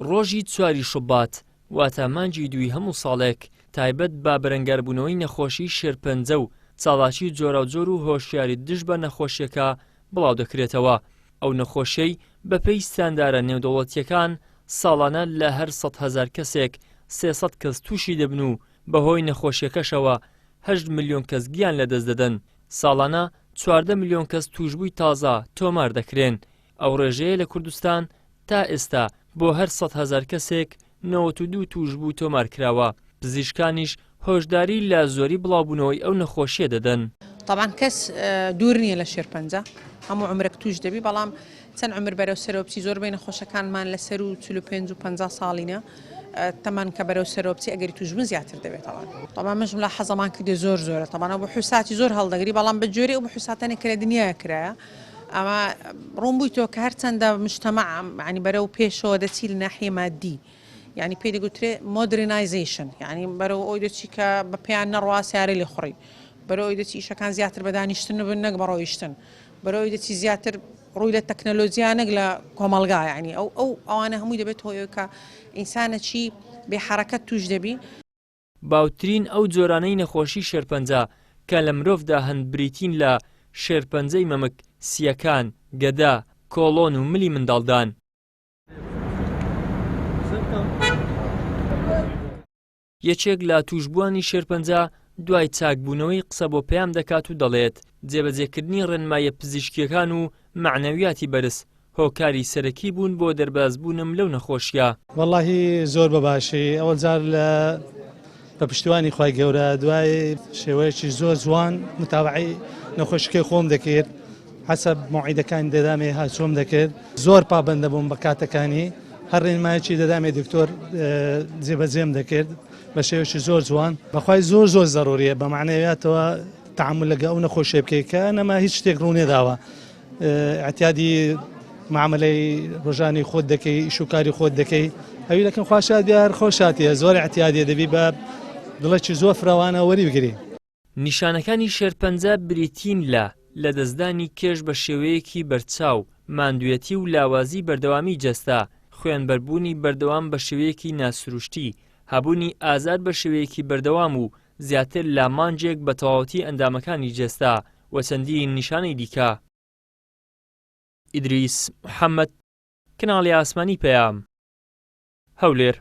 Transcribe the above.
ڕۆژی 4 شوبات واتە مانگی دوی هەموو ساڵێک تایبەت بە بەرەنگاربوونەوەی نەخۆشی شێرپەنجە و چاڵاکی جۆراوجۆر و هۆشیاری دژ بە نەخۆشیەکە بڵاو دەکرێتەوە. ئەو نەخۆشیەی بەپێی ستاندارە نێودەوڵەتیەکان ساڵانە لە هەر 100,000 کەسێک 300 کەس تووشی دەبن و بەهۆی نەخۆشیەکەشەوە 8 ملیۆن کەس گیان لەدەست دەدەن. ساڵانە 14 ملیۆن کەس توشبووی تازە تۆمار دەکرێن. ئەو ڕێژەیە لە کوردستان تا ئێستا بۆ هەر 100,000 کەسێک 92 توشبوو تۆمار کراوە. پزیشکانیش هۆشداری لە زۆری بڵاوبوونەوەی ئەو نەخۆشیە دەدەن. طبعا کەس دوور نییە لە شێرپەنجە، هەموو عمرێک توش دەبی، بەڵام چەند عمر بەرەو سەرەوە بچی زۆربەی نەخۆشەکانمان لە سەر و 45 و 50 ساڵینە تەمان کە بەرەو سەرەوە بچی ئەگەری توشبوون زیاتر دەبێتەوە. طبعا مەژم لە حەزەمان کردێ زۆرە، طبعا بۆ حوساتی زۆر هەڵدەگری، بەڵام بە جۆرێ ئەو بە حوساتانێک کە لە دنیاە کرایە. ئەمە ڕوون بوویتەوە کە هەرچەندە مجتەمع ینی بەرەو پێشەوە دەچی لە ناحیە مادی، یعنی پێی دەگوترێ مۆدرنایزیشن، یعنی بەرەو ئەوی دەچی کە بە پێیان نەڕوا سیارەی لێ خوڕی، بەرەو ئەوی دەچی ئیشەکان زیاتر بە دانیشتن بن نەک بەڕۆیشتن، بەرەو ئەوی دەچی زیاتر ڕووی لە تەکنەلۆجیانێک لە کۆمەڵگا، یعنی ئەوانە هەمووی دەبێت هۆیەوە کە ئینسانەکی بێ حرەکەت توش دەبی. باوترین ئەو جۆرانەی نەخۆشی شێرپەنجە کە لە مرۆڤدا هەند بریتین لە شێرپەنجەی مەمک، سیەکان، گەدا، کۆڵۆن و ملی منداڵدان. یەکێک لە توشبووانی شێرپەنجە دوای چاکبوونەوەی قسە بۆ پێیان دەکات و دەڵێت جێبەجێکردنی ڕێنمایە پزیشکیەکان و معنەویاتی بەرز هۆکاری سەرەکی بوون بۆ دەربازبوونم لەو نەخۆشیە. وەڵاهی زۆر بەباشی ئەوە جار بە پشتیوانی خوای گەورە دوای شێوەیەکی زۆر جوان متابعی نەخۆشیەکەی خۆم دەکرد، حەسەب موعیدەکانی دەدامێ هاچۆم دەکرد، زۆر پابەندە بووم بە کاتەکانی، هەر ڕێنمایەکی دەدامێ دکتۆر جێبەجێم دەکرد بە شێوەیەکی زۆر جوان. بەخوای زۆر زەڕوریە بە معنەویاتەوە تەعامل لەگە ئەو نەخۆشیە بکەیت کە نەما هیچ شتێک ڕوونێ داوە، ئەتیادی معاملەی ڕۆژانی خۆت دەکەی، ئیشوکاری خۆت دەکەی، هەوی دەکەن خواشات دیار خۆشاتیە، زۆر ئەتیادیە دەبی بە دڵێکی زۆر فراوانە وەری بگری. نیشانەکانی شێرپەنجە بریتین لە دەستدانی کێش بە شێوەیەکی بەرچاو، ماندوویەتی و لاوازی بەردەوامی جەستا، خوێنبەربوونی بەردەوام بە شێوەیەکی ناسروشتی، هەبوونی ئازار بە شێوەیەکی بەردەوام و زیاتر لە مانجێک بە تەواوەتی ئەندامەکانی جەستا و چەندی نیشانەی دیکە. ئیدریس محەممەد، کەناڵی ئاسمانی پەیام، هەولێر.